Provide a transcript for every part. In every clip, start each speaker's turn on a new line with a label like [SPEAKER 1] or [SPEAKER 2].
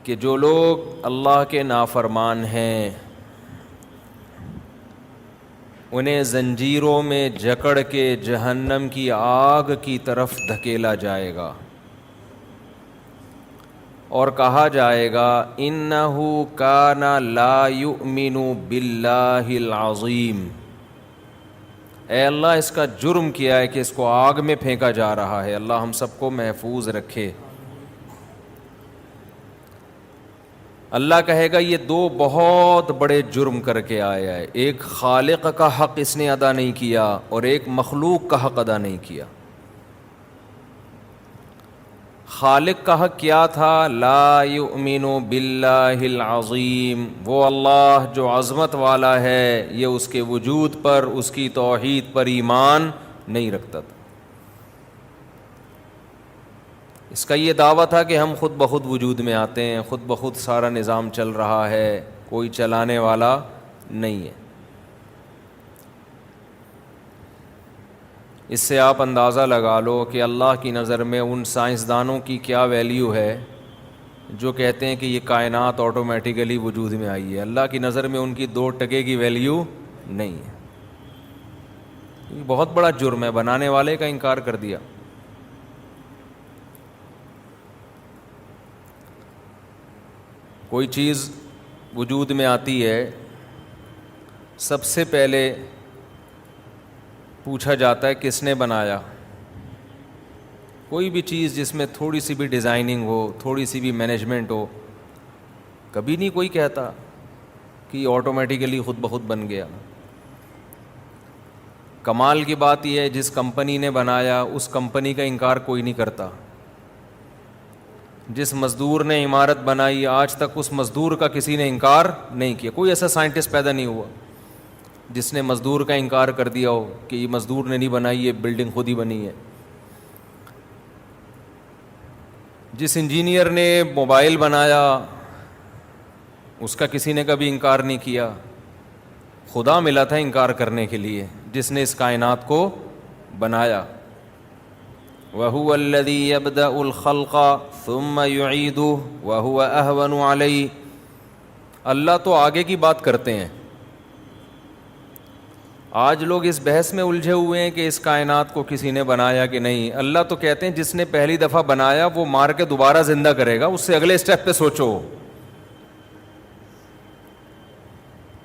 [SPEAKER 1] کہ جو لوگ اللہ کے نافرمان ہیں انہیں زنجیروں میں جکڑ کے جہنم کی آگ کی طرف دھکیلا جائے گا اور کہا جائے گا انہ کان لا یؤمن باللہ العظیم، اے اللہ اس کا جرم کیا ہے کہ اس کو آگ میں پھینکا جا رہا ہے، اللہ ہم سب کو محفوظ رکھے۔ اللہ کہے گا یہ دو بہت بڑے جرم کر کے آیا ہے، ایک خالق کا حق اس نے ادا نہیں کیا اور ایک مخلوق کا حق ادا نہیں کیا۔ خالق کا حق کیا تھا؟ لا یؤمن باللہ العظیم، وہ اللہ جو عظمت والا ہے یہ اس کے وجود پر، اس کی توحید پر ایمان نہیں رکھتا تھا۔ اس کا یہ دعویٰ تھا کہ ہم خود بخود وجود میں آتے ہیں، خود بخود سارا نظام چل رہا ہے، کوئی چلانے والا نہیں ہے۔ اس سے آپ اندازہ لگا لو کہ اللہ کی نظر میں ان سائنسدانوں کی کیا ویلیو ہے جو کہتے ہیں کہ یہ کائنات آٹومیٹیکلی وجود میں آئی ہے۔ اللہ کی نظر میں ان کی 2% کی ویلیو نہیں ہے۔ یہ بہت بڑا جرم ہے، بنانے والے کا انکار کر دیا۔ کوئی چیز وجود میں آتی ہے، سب سے پہلے پوچھا جاتا ہے کس نے بنایا۔ کوئی بھی چیز جس میں تھوڑی سی بھی ڈیزائننگ ہو، تھوڑی سی بھی مینجمنٹ ہو، کبھی نہیں کوئی کہتا کہ یہ آٹومیٹیکلی خود بخود بن گیا۔ کمال کی بات یہ ہے جس کمپنی نے بنایا اس کمپنی کا انکار کوئی نہیں کرتا۔ جس مزدور نے عمارت بنائی آج تک اس مزدور کا کسی نے انکار نہیں کیا۔ کوئی ایسا سائنٹسٹ پیدا نہیں ہوا جس نے مزدور کا انکار کر دیا ہو کہ یہ مزدور نے نہیں بنائی، یہ بلڈنگ خود ہی بنی ہے۔ جس انجینئر نے موبائل بنایا اس کا کسی نے کبھی انکار نہیں کیا۔ خدا ملا تھا انکار کرنے کے لیے جس نے اس کائنات کو بنایا۔ وَهُوَ الَّذِي يَبْدَأُ الْخَلْقَ ثُمَّ يُعِيدُهُ وَهُوَ أَهْوَنُ عَلَيْهِ۔ اللہ تو آگے کی بات کرتے ہیں۔ آج لوگ اس بحث میں الجھے ہوئے ہیں کہ اس کائنات کو کسی نے بنایا کہ نہیں۔ اللہ تو کہتے ہیں جس نے پہلی دفعہ بنایا وہ مار کے دوبارہ زندہ کرے گا، اس سے اگلے سٹیپ پہ سوچو۔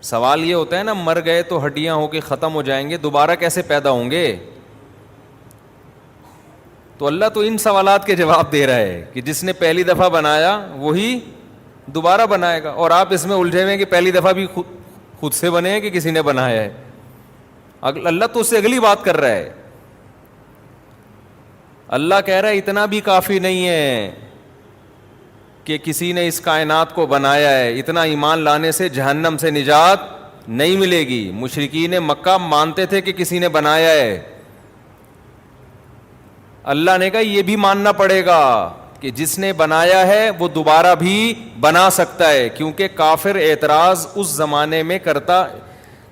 [SPEAKER 1] سوال یہ ہوتا ہے نا مر گئے تو ہڈیاں ہو کے ختم ہو جائیں گے، دوبارہ کیسے پیدا ہوں گے؟ تو اللہ تو ان سوالات کے جواب دے رہا ہے کہ جس نے پہلی دفعہ بنایا وہی دوبارہ بنائے گا، اور آپ اس میں الجھے ہوئے ہیں کہ پہلی دفعہ بھی خود سے بنے ہیں کہ کسی نے بنایا ہے۔ اللہ تو اس سے اگلی بات کر رہا ہے۔ اللہ کہہ رہا ہے اتنا بھی کافی نہیں ہے کہ کسی نے اس کائنات کو بنایا ہے، اتنا ایمان لانے سے جہنم سے نجات نہیں ملے گی۔ مشرکین مکہ مانتے تھے کہ کسی نے بنایا ہے، اللہ نے کہا یہ بھی ماننا پڑے گا کہ جس نے بنایا ہے وہ دوبارہ بھی بنا سکتا ہے، کیونکہ کافر اعتراض اس زمانے میں کرتا۔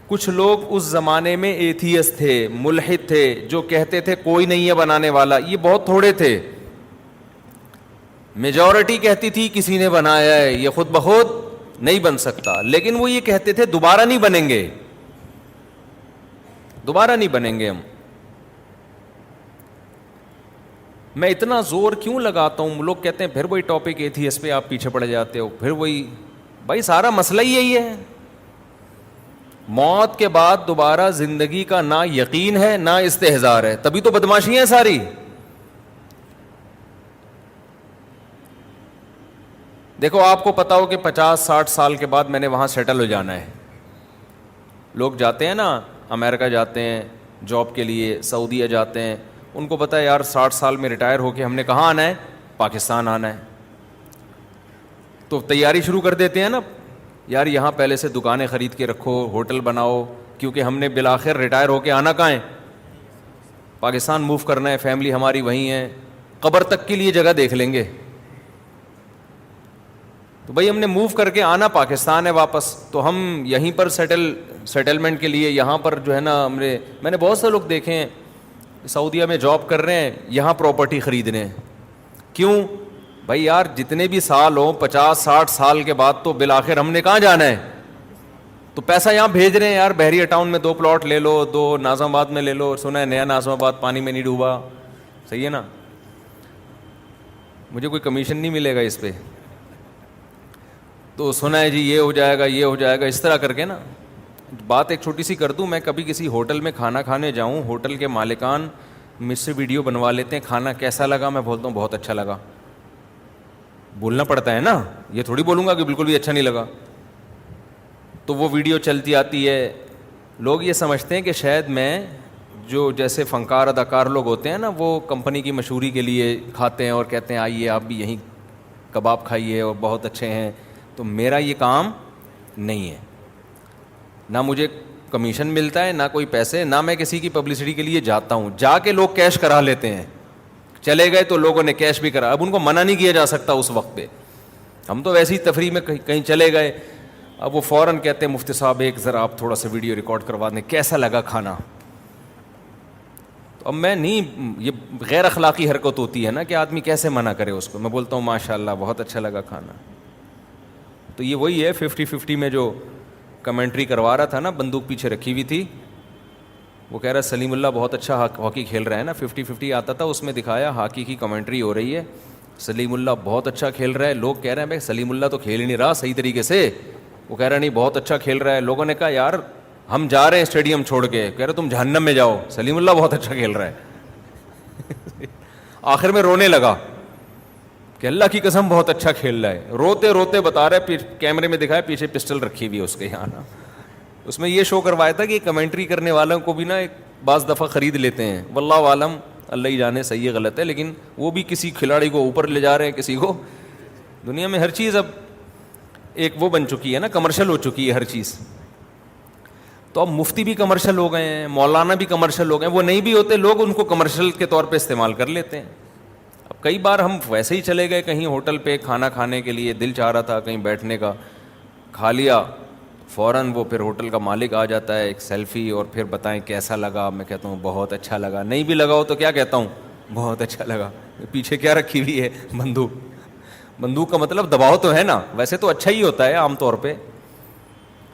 [SPEAKER 1] کچھ لوگ اس زمانے میں ایتھیسٹ تھے، ملحد تھے، جو کہتے تھے کوئی نہیں ہے بنانے والا، یہ بہت تھوڑے تھے۔ میجورٹی کہتی تھی کسی نے بنایا ہے، یہ خود بخود نہیں بن سکتا، لیکن وہ یہ کہتے تھے دوبارہ نہیں بنیں گے، دوبارہ نہیں بنیں گے ہم۔ میں اتنا زور کیوں لگاتا ہوں؟ لوگ کہتے ہیں پھر وہی ٹاپک ایتھیسٹ پہ آپ پیچھے پڑ جاتے ہو، پھر وہی۔ بھائی سارا مسئلہ ہی یہی ہے، موت کے بعد دوبارہ زندگی کا نہ یقین ہے نہ استحضار ہے، تبھی تو بدماشی ہیں ساری۔ دیکھو آپ کو پتا ہو کہ 50-60 سال کے بعد میں نے وہاں سیٹل ہو جانا ہے۔ لوگ جاتے ہیں نا، امریکہ جاتے ہیں جاب کے لیے، سعودیہ جاتے ہیں، ان کو پتا ہے یار 60 سال میں ریٹائر ہو کے ہم نے کہاں آنا ہے؟ پاکستان آنا ہے۔ تو تیاری شروع کر دیتے ہیں نا، یار یہاں پہلے سے دکانیں خرید کے رکھو، ہوٹل بناؤ، کیونکہ ہم نے بالآخر ریٹائر ہو کے آنا کہاں ہے؟ پاکستان موو کرنا ہے، فیملی ہماری وہیں ہے، قبر تک کے لیے جگہ دیکھ لیں گے۔ تو بھائی ہم نے موو کر کے آنا پاکستان ہے واپس، تو ہم یہیں پر سیٹلمنٹ کے لیے یہاں پر جو ہے نا، میں نے بہت سے لوگ دیکھے ہیں سعودیہ میں جاب کر رہے ہیں، یہاں پراپرٹی خریدنے ہیں۔ کیوں؟ بھائی یار جتنے بھی سال ہوں 50-60 سال کے بعد تو بالآخر ہم نے کہاں جانا ہے؟ تو پیسہ یہاں بھیج رہے ہیں یار، بحریہ ٹاؤن میں 2 پلاٹ لے لو، 2 ناظم آباد میں لے لو، سنا ہے نیا ناظم آباد پانی میں نہیں ڈوبا، صحیح ہے نا؟ مجھے کوئی کمیشن نہیں ملے گا اس پہ، تو سنا ہے جی یہ ہو جائے گا، یہ ہو جائے گا، اس طرح کر کے نا۔ بات ایک چھوٹی سی کر دوں، میں کبھی کسی ہوٹل میں کھانا کھانے جاؤں، ہوٹل کے مالکان مجھ سے ویڈیو بنوا لیتے ہیں، کھانا کیسا لگا، میں بولتا ہوں بہت اچھا لگا، بولنا پڑتا ہے نا، یہ تھوڑی بولوں گا کہ بالکل بھی اچھا نہیں لگا۔ تو وہ ویڈیو چلتی آتی ہے، لوگ یہ سمجھتے ہیں کہ شاید میں جو جیسے فنکار اداکار لوگ ہوتے ہیں نا، وہ کمپنی کی مشہوری کے لیے کھاتے ہیں اور کہتے ہیں آئیے آپ بھی یہیں کباب کھائیے اور بہت اچھے ہیں، تو میرا یہ کام نہیں ہے، نہ مجھے کمیشن ملتا ہے، نہ کوئی پیسے، نہ میں کسی کی پبلسٹی کے لیے جاتا ہوں، جا کے لوگ کیش کرا لیتے ہیں، چلے گئے تو لوگوں نے کیش بھی کرا، اب ان کو منع نہیں کیا جا سکتا اس وقت پہ، ہم تو ویسی تفریح میں کہیں چلے گئے، اب وہ فوراً کہتے ہیں مفتی صاحب ایک ذرا آپ تھوڑا سا ویڈیو ریکارڈ کروا دیں، کیسا لگا کھانا؟ تو اب میں نہیں، یہ غیر اخلاقی حرکت ہوتی ہے نا کہ آدمی کیسے منع کرے اس کو، میں بولتا ہوں ماشاء اللہ بہت اچھا لگا کھانا۔ تو یہ وہی ہے 50-50 میں جو کمنٹری کروا رہا تھا نا، بندوق پیچھے رکھی ہوئی تھی، وہ کہہ رہا سلیم اللہ بہت اچھا ہاکی کھیل رہا ہے نا، 50-50 آتا تھا، اس میں دکھایا ہاکی کی کمنٹری ہو رہی ہے، سلیم اللہ بہت اچھا کھیل رہا ہے، لوگ کہہ رہے ہیں بھائی سلیم اللہ تو کھیل ہی نہیں رہا صحیح طریقے سے، وہ کہہ رہا نہیں بہت اچھا کھیل رہا ہے، لوگوں نے کہا یار ہم جا رہے ہیں اسٹیڈیم چھوڑ کے، کہہ رہے تم جہنم میں جاؤ، سلیم اللہ بہت اچھا کھیل رہا ہے۔ آخر میں رونے لگا کہ اللہ کی قسم بہت اچھا کھیل رہا ہے، روتے روتے بتا رہا ہے، کیمرے میں دکھایا پیچھے پسٹل رکھی ہوئی ہے اس کے یہاں نا، اس میں یہ شو کروایا تھا کہ کمنٹری کرنے والوں کو بھی نا ایک بعض دفعہ خرید لیتے ہیں، واللہ عالم اللہ ہی جانے صحیح ہے غلط ہے، لیکن وہ بھی کسی کھلاڑی کو اوپر لے جا رہے ہیں، کسی کو، دنیا میں ہر چیز اب ایک وہ بن چکی ہے نا، کمرشل ہو چکی ہے ہر چیز، تو اب مفتی بھی کمرشل ہو گئے ہیں، مولانا بھی کمرشل ہو گئے ہیں، وہ نہیں بھی ہوتے لوگ ان کو کمرشل کے طور پہ استعمال کر لیتے ہیں۔ اب کئی بار ہم ویسے ہی چلے گئے کہیں ہوٹل پہ کھانا کھانے کے لیے، دل چاہ رہا تھا کہیں بیٹھنے کا، کھا لیا، فوراً وہ پھر ہوٹل کا مالک آ جاتا ہے، ایک سیلفی اور پھر بتائیں کیسا لگا، میں کہتا ہوں بہت اچھا لگا، نہیں بھی لگا ہو تو کیا کہتا ہوں بہت اچھا لگا، پیچھے کیا رکھی ہوئی ہے بندوق، بندوق کا مطلب دباؤ تو ہے نا، ویسے تو اچھا ہی ہوتا ہے عام طور پہ،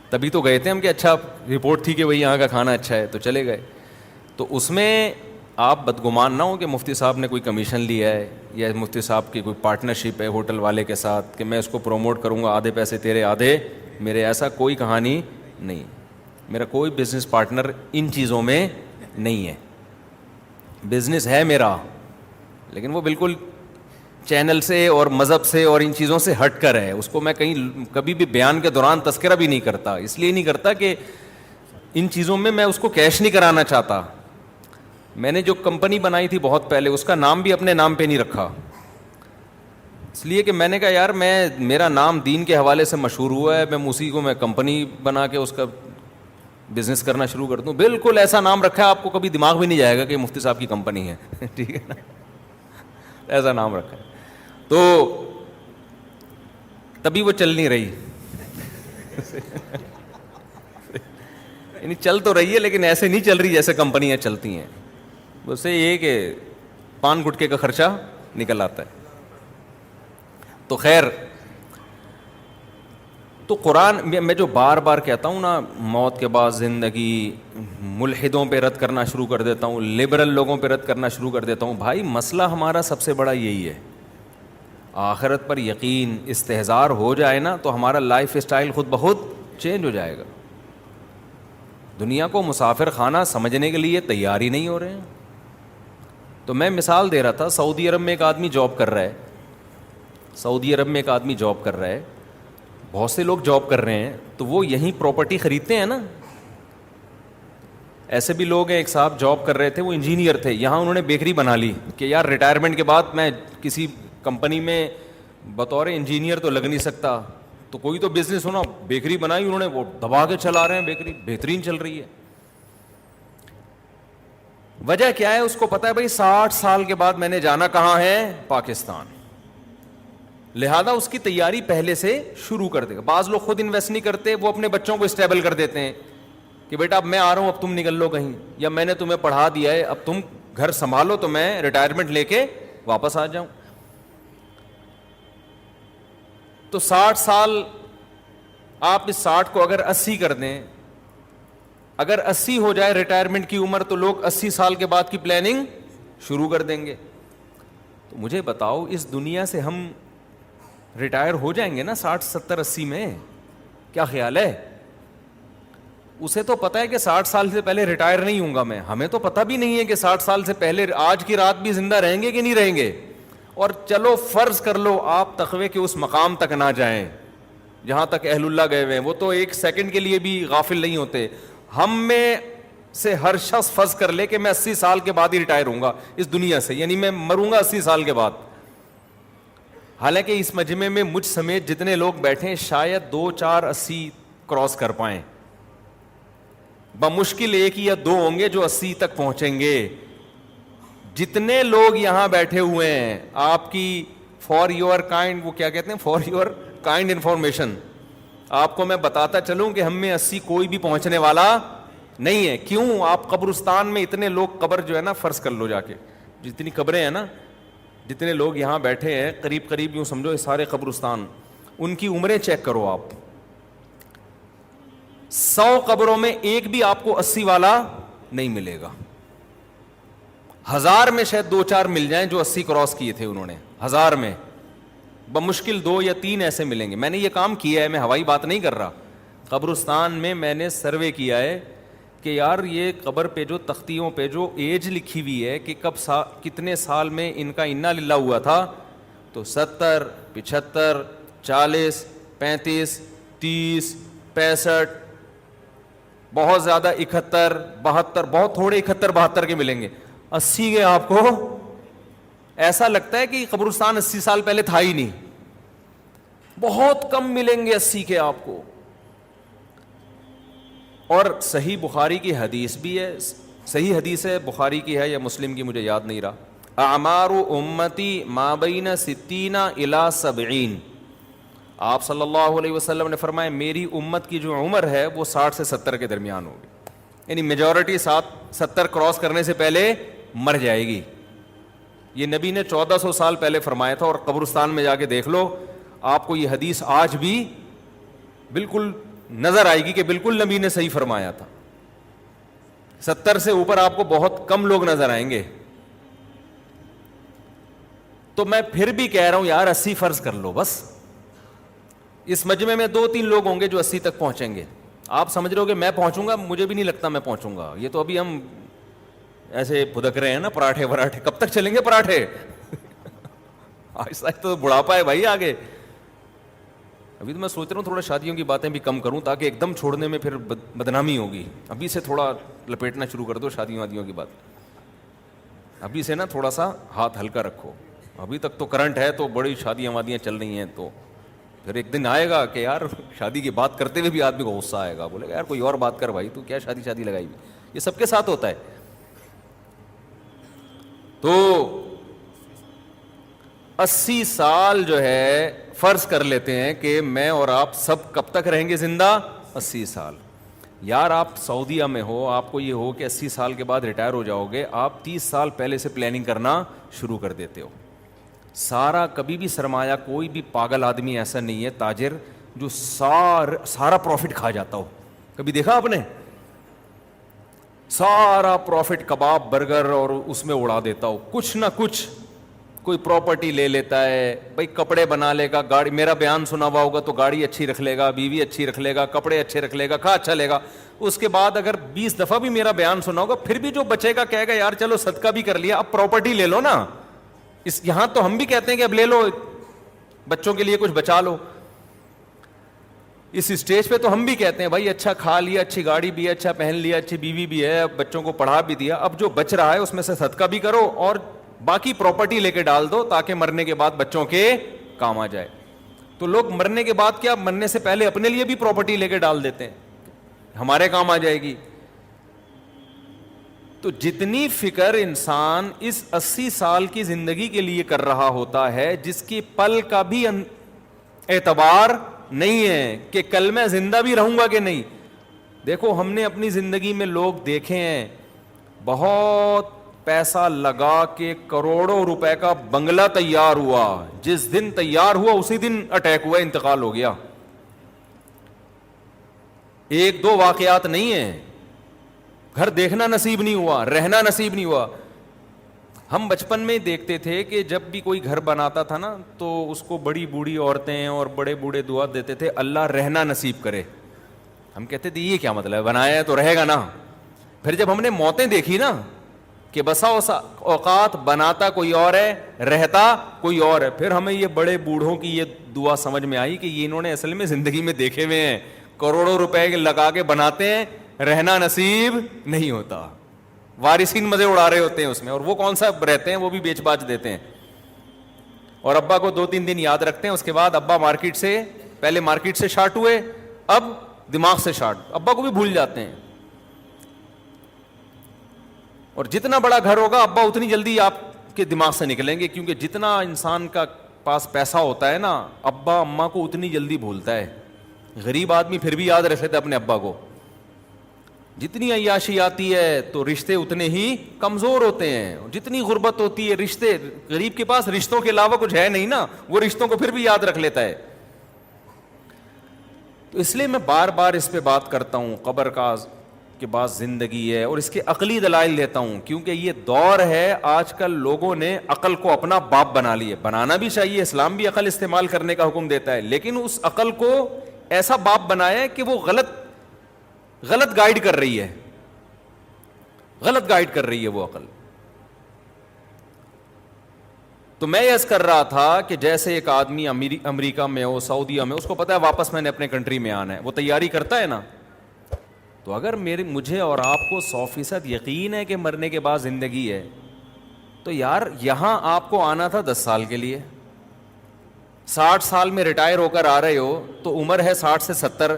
[SPEAKER 1] تبھی تو گئے تھے ہم کہ اچھا رپورٹ تھی کہ بھائی یہاں کا کھانا اچھا ہے تو چلے گئے، تو اس میں آپ بدگمان نہ ہو کہ مفتی صاحب نے کوئی کمیشن لیا ہے یا مفتی صاحب کی کوئی پارٹنرشپ ہے ہوٹل والے کے ساتھ کہ میں اس کو پروموٹ کروں گا، آدھے پیسے تیرے آدھے میرے، ایسا کوئی کہانی نہیں، میرا کوئی بزنس پارٹنر ان چیزوں میں نہیں ہے، بزنس ہے میرا لیکن وہ بالکل چینل سے اور مذہب سے اور ان چیزوں سے ہٹ کر ہے، اس کو میں کہیں کبھی بھی بیان کے دوران تذکرہ بھی نہیں کرتا، اس لیے نہیں کرتا کہ ان چیزوں میں اس کو کیش نہیں کرانا چاہتا۔ میں نے جو کمپنی بنائی تھی بہت پہلے، اس کا نام بھی اپنے نام پہ نہیں رکھا، اس لیے کہ میں نے کہا یار میرا نام دین کے حوالے سے مشہور ہوا ہے، میں اسی کو میں کمپنی بنا کے اس کا بزنس کرنا شروع کر دوں، بالکل ایسا نام رکھا ہے آپ کو کبھی دماغ بھی نہیں جائے گا کہ مفتی صاحب کی کمپنی ہے ٹھیک ہے نا، ایسا نام رکھا ہے، تو تبھی وہ چل نہیں رہی یعنی چل تو رہی ہے لیکن ایسے نہیں چل رہی جیسے کمپنیاں چلتی ہیں، اس سے یہ کہ پان گٹکے کا خرچہ نکل آتا ہے۔ تو خیر، تو قرآن میں جو بار بار کہتا ہوں نا، موت کے بعد زندگی، ملحدوں پہ رد کرنا شروع کر دیتا ہوں، لبرل لوگوں پہ رد کرنا شروع کر دیتا ہوں، بھائی مسئلہ ہمارا سب سے بڑا یہی ہے، آخرت پر یقین استحضار ہو جائے نا تو ہمارا لائف اسٹائل خود بخود چینج ہو جائے گا، دنیا کو مسافر خانہ سمجھنے کے لیے تیار ہی نہیں ہو رہے ہیں۔ تو میں مثال دے رہا تھا، سعودی عرب میں ایک آدمی جاب کر رہا ہے، سعودی عرب میں ایک آدمی جاب کر رہا ہے، بہت سے لوگ جاب کر رہے ہیں، تو وہ یہیں پراپرٹی خریدتے ہیں نا، ایسے بھی لوگ ہیں، ایک صاحب جاب کر رہے تھے، وہ انجینئر تھے، یہاں انہوں نے بیکری بنا لی کہ یار ریٹائرمنٹ کے بعد میں کسی کمپنی میں بطور انجینئر تو لگ نہیں سکتا، تو کوئی تو بزنس ہونا، بیکری بنائی انہوں نے، وہ دبا کے چلا رہے ہیں، بیکری بہترین چل رہی ہے۔ وجہ کیا ہے اس کو پتا ہے، بھائی 60 سال کے بعد میں نے جانا کہاں ہے، پاکستان، لہذا اس کی تیاری پہلے سے شروع کر دے گا۔ بعض لوگ خود انویسٹ نہیں کرتے، وہ اپنے بچوں کو اسٹیبل کر دیتے ہیں کہ بیٹا اب میں آ رہا ہوں، اب تم نکل لو کہیں، یا میں نے تمہیں پڑھا دیا ہے، اب تم گھر سنبھالو تو میں ریٹائرمنٹ لے کے واپس آ جاؤں۔ تو 60 سال آپ اس 60 کو اگر 80 کر دیں، اگر 80 ہو جائے ریٹائرمنٹ کی عمر، تو لوگ 80 سال کے بعد کی پلاننگ شروع کر دیں گے. تو مجھے بتاؤ اس دنیا سے ہم ریٹائر ہو جائیں گے نا 60 70 80 میں؟ کیا خیال ہے؟ اسے تو پتا ہے کہ 60 سال سے پہلے ریٹائر نہیں ہوں گا میں، ہمیں تو پتہ بھی نہیں ہے کہ 60 سال سے پہلے آج کی رات بھی زندہ رہیں گے کہ نہیں رہیں گے. اور چلو فرض کر لو آپ تقوی کے اس مقام تک نہ جائیں جہاں تک اہل اللہ گئے ہوئے ہیں، وہ تو ایک سیکنڈ کے لیے بھی غافل نہیں ہوتے. ہم میں سے ہر شخص فرض کر لے کہ میں 80 سال کے بعد ہی ریٹائر ہوں گا اس دنیا سے، یعنی میں مروں گا 80 سال کے بعد. حالانکہ اس مجمع میں مجھ سمیت جتنے لوگ بیٹھے ہیں شاید 2 4 80 کراس کر پائیں، بمشکل 1 یا 2 ہوں گے جو 80 تک پہنچیں گے. جتنے لوگ یہاں بیٹھے ہوئے ہیں، آپ کی فار یور کائنڈ، وہ کیا کہتے ہیں، فار یور کائنڈ انفارمیشن، آپ کو میں بتاتا چلوں کہ ہم میں 80 کوئی بھی پہنچنے والا نہیں ہے. کیوں؟ آپ قبرستان میں اتنے لوگ، قبر جو ہے نا، فرض کر لو جا کے جتنی قبریں ہیں نا، جتنے لوگ یہاں بیٹھے ہیں قریب قریب یوں سمجھو سارے قبرستان، ان کی عمریں چیک کرو آپ. 100 قبروں میں ایک بھی آپ کو 80 والا نہیں ملے گا. 1000 میں شاید 2 4 مل جائیں جو 80 کراس کیے تھے انہوں نے، 1000 میں بمشکل 2 یا 3 ایسے ملیں گے. میں نے یہ کام کیا ہے، میں ہوائی بات نہیں کر رہا. قبرستان میں میں نے سروے کیا ہے کہ یار یہ قبر پہ جو تختیوں پہ جو ایج لکھی ہوئی ہے کہ کب کتنے سال میں ان کا انا للہ ہوا تھا، تو 70 75 40 35 30 65، بہت زیادہ 71 72، بہت تھوڑے 71 72 کے ملیں گے. 80 کے آپ کو ایسا لگتا ہے کہ قبرستان 80 سال پہلے تھا ہی نہیں. بہت کم ملیں گے 80 کے آپ کو. اور صحیح بخاری کی حدیث بھی ہے، صحیح حدیث ہے، بخاری کی ہے یا مسلم کی مجھے یاد نہیں رہا. اعمار امتی ما بین 60 الی 70. آپ صلی اللہ علیہ وسلم نے فرمایا میری امت کی جو عمر ہے وہ 60 سے 70 کے درمیان ہوگی، یعنی میجورٹی 70 کراس کرنے سے پہلے مر جائے گی. یہ نبی نے 1400 سال پہلے فرمایا تھا، اور قبرستان میں جا کے دیکھ لو آپ کو یہ حدیث آج بھی بالکل نظر آئے گی کہ بالکل نبی نے صحیح فرمایا تھا. 70 سے اوپر آپ کو بہت کم لوگ نظر آئیں گے. تو میں پھر بھی کہہ رہا ہوں یار 80 فرض کر لو بس. اس مجمع میں 2 3 لوگ ہوں گے جو 80 تک پہنچیں گے. آپ سمجھ رہے ہو کہ میں پہنچوں گا؟ مجھے بھی نہیں لگتا میں پہنچوں گا. یہ تو ابھی ہم ایسے پھدک رہے ہیں نا، پراٹھے وراٹھے. کب تک چلیں گے پراٹھے؟ آہستہ آہستہ تو بڑھاپا ہے بھائی آگے. ابھی تو میں سوچ رہا ہوں تھوڑا شادیوں کی باتیں بھی کم کروں تاکہ ایک دم چھوڑنے میں پھر بدنامی ہوگی. ابھی سے تھوڑا لپیٹنا شروع کر دو شادیوں وادیوں کی بات. ابھی سے نا تھوڑا سا ہاتھ ہلکا رکھو. ابھی تک تو کرنٹ ہے تو بڑی شادیاں وادیاں چل رہی ہیں، تو پھر ایک دن آئے گا کہ یار شادی کی بات کرتے ہوئے بھی آدمی کو غصہ آئے گا، بولے گا یار کوئی اور بات کر بھائی، تو کیا شادی لگائی ہوئی. یہ سب کے ساتھ ہوتا ہے. تو 80 سال جو ہے فرض کر لیتے ہیں کہ میں اور آپ سب کب تک رہیں گے زندہ؟ 80 سال. یار آپ سعودیہ میں ہو، آپ کو یہ ہو کہ 80 سال کے بعد ریٹائر ہو جاؤ گے، آپ 30 سال پہلے سے پلاننگ کرنا شروع کر دیتے ہو. سارا کبھی بھی سرمایہ، کوئی بھی پاگل آدمی ایسا نہیں ہے تاجر جو سارا پروفٹ کھا جاتا ہو. کبھی دیکھا آپ نے؟ سارا پروفٹ کباب برگر اور اس میں اڑا دیتا ہو. کچھ نہ کچھ کوئی پراپرٹی لے لیتا ہے بھائی، کپڑے بنا لے گا، گاڑی، میرا بیان سنا ہوا ہوگا تو گاڑی اچھی رکھ لے گا، بیوی اچھی رکھ لے گا، کپڑے اچھے رکھ لے گا، کھا اچھا لے گا. اس کے بعد اگر 20 دفعہ بھی میرا بیان سنا ہوگا پھر بھی جو بچے گا کہے گا یار چلو صدقہ بھی کر لیا، اب پراپرٹی لے لو نا. یہاں تو ہم بھی کہتے ہیں کہ اب لے لو، بچوں کے لیے کچھ بچا لو. اس اسٹیج پہ تو ہم بھی کہتے ہیں بھائی اچھا کھا لیا، اچھی گاڑی بھی ہے، اچھا پہن لیا، اچھی بیوی بھی ہے، بچوں کو پڑھا بھی دیا، اب جو بچ رہا ہے اس میں سے صدقہ بھی کرو اور باقی پراپرٹی لے کے ڈال دو تاکہ مرنے کے بعد بچوں کے کام آ جائے. تو لوگ مرنے کے بعد کیا، مرنے سے پہلے اپنے لیے بھی پراپرٹی لے کے ڈال دیتے ہیں، ہمارے کام آ جائے گی. تو جتنی فکر انسان اس 80 سال کی زندگی کے لیے کر رہا ہوتا ہے، جس کی پل کا بھی اعتبار نہیں ہے کہ کل میں زندہ بھی رہوں گا کہ نہیں. دیکھو ہم نے اپنی زندگی میں لوگ دیکھے ہیں بہت پیسہ لگا کے کروڑوں روپے کا بنگلہ تیار ہوا, جس دن تیار ہوا اسی دن اٹیک ہوا, انتقال ہو گیا. ایک دو واقعات نہیں ہیں, گھر دیکھنا نصیب نہیں ہوا, رہنا نصیب نہیں ہوا. ہم بچپن میں دیکھتے تھے کہ جب بھی کوئی گھر بناتا تھا نا تو اس کو بڑی بوڑھی عورتیں اور بڑے بوڑھے دعا دیتے تھے, اللہ رہنا نصیب کرے. ہم کہتے تھے یہ کیا مطلب ہے, بنایا ہے تو رہے گا نا. پھر جب ہم نے موتیں دیکھی نا کہ بسا اوقات بناتا کوئی اور ہے, رہتا کوئی اور ہے, پھر ہمیں یہ بڑے بوڑھوں کی یہ دعا سمجھ میں آئی کہ یہ انہوں نے اصل میں زندگی میں دیکھے ہوئے ہیں, کروڑوں روپے لگا کے بناتے ہیں, رہنا نصیب نہیں ہوتا, وارثین مزے اڑا رہے ہوتے ہیں اس میں, اور وہ کون سا رہتے ہیں, وہ بھی بیچ باچ دیتے ہیں. اور ابا کو 2-3 دن یاد رکھتے ہیں, اس کے بعد ابا مارکیٹ سے, پہلے مارکیٹ سے شارٹ ہوئے, اب دماغ سے شارٹ, ابا کو بھی بھول جاتے ہیں. اور جتنا بڑا گھر ہوگا ابا اتنی جلدی آپ کے دماغ سے نکلیں گے, کیونکہ جتنا انسان کا پاس پیسہ ہوتا ہے نا, ابا اماں کو اتنی جلدی بھولتا ہے. غریب آدمی پھر بھی یاد رکھتے اپنے ابا کو. جتنی عیاشی آتی ہے تو رشتے اتنے ہی کمزور ہوتے ہیں, جتنی غربت ہوتی ہے رشتے, غریب کے پاس رشتوں کے علاوہ کچھ ہے نہیں نا, وہ رشتوں کو پھر بھی یاد رکھ لیتا ہے. تو اس لیے میں بار بار اس پہ بات کرتا ہوں, قبر کا کے بعد زندگی ہے, اور اس کے عقلی دلائل دیتا ہوں, کیونکہ یہ دور ہے آج کل لوگوں نے عقل کو اپنا باپ بنا لیے. بنانا بھی چاہیے, اسلام بھی عقل استعمال کرنے کا حکم دیتا ہے, لیکن اس عقل کو ایسا باپ بنایا ہے کہ وہ غلط گائیڈ کر رہی ہے, غلط گائیڈ کر رہی ہے وہ عقل. تو میں عرض کر رہا تھا کہ جیسے ایک آدمی امریکہ میں ہو, سعودیہ میں, اس کو پتا ہے واپس میں نے اپنے کنٹری میں آنا ہے, وہ تیاری کرتا ہے نا. تو اگر مجھے اور آپ کو 100% یقین ہے کہ مرنے کے بعد زندگی ہے, تو یار یہاں آپ کو آنا تھا 10 سال کے لیے, 60 سال میں ریٹائر ہو کر آ رہے ہو تو عمر ہے 60 سے 70,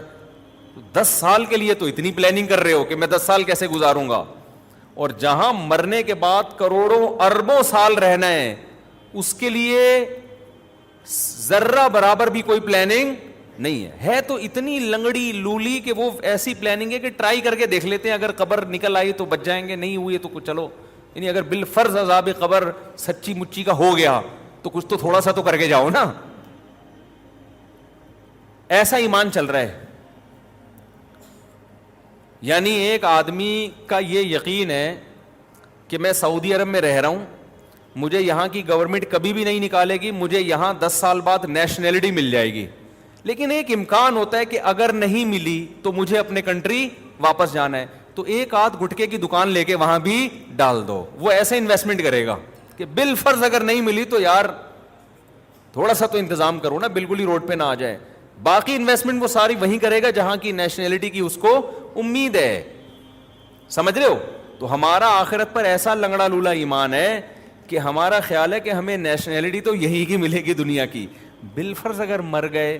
[SPEAKER 1] 10 سال کے لیے تو اتنی پلاننگ کر رہے ہو کہ میں 10 سال کیسے گزاروں گا. اور جہاں مرنے کے بعد کروڑوں اربوں سال رہنا ہے, اس کے لیے ذرہ برابر بھی کوئی پلاننگ نہیں ہے تو اتنی لنگڑی لولی کہ وہ ایسی پلاننگ ہے کہ ٹرائی کر کے دیکھ لیتے ہیں, اگر قبر نکل آئی تو بچ جائیں گے, نہیں ہوئی تو کچھ چلو, یعنی اگر بالفرض عذاب قبر سچی مچی کا ہو گیا تو کچھ تو تھوڑا سا تو کر کے جاؤ نا. ایسا ایمان چل رہا ہے. یعنی ایک آدمی کا یہ یقین ہے کہ میں سعودی عرب میں رہ رہا ہوں, مجھے یہاں کی گورنمنٹ کبھی بھی نہیں نکالے گی, مجھے یہاں 10 سال بعد نیشنلٹی مل جائے گی, لیکن ایک امکان ہوتا ہے کہ اگر نہیں ملی تو مجھے اپنے کنٹری واپس جانا ہے, تو ایک آدھ گٹکے کی دکان لے کے وہاں بھی ڈال دو. وہ ایسے انویسٹمنٹ کرے گا کہ بالفرض اگر نہیں ملی تو یار تھوڑا سا تو انتظام کرو نا, بالکل ہی روڈ پہ نہ آ جائے. باقی انویسٹمنٹ وہ ساری وہیں کرے گا جہاں کی نیشنلٹی کی اس کو امید ہے. سمجھ رہے ہو؟ تو ہمارا آخرت پر ایسا لنگڑا لولا ایمان ہے کہ ہمارا خیال ہے کہ ہمیں نیشنلٹی تو یہی کی ملے گی دنیا کی. بالفرض اگر مر گئے,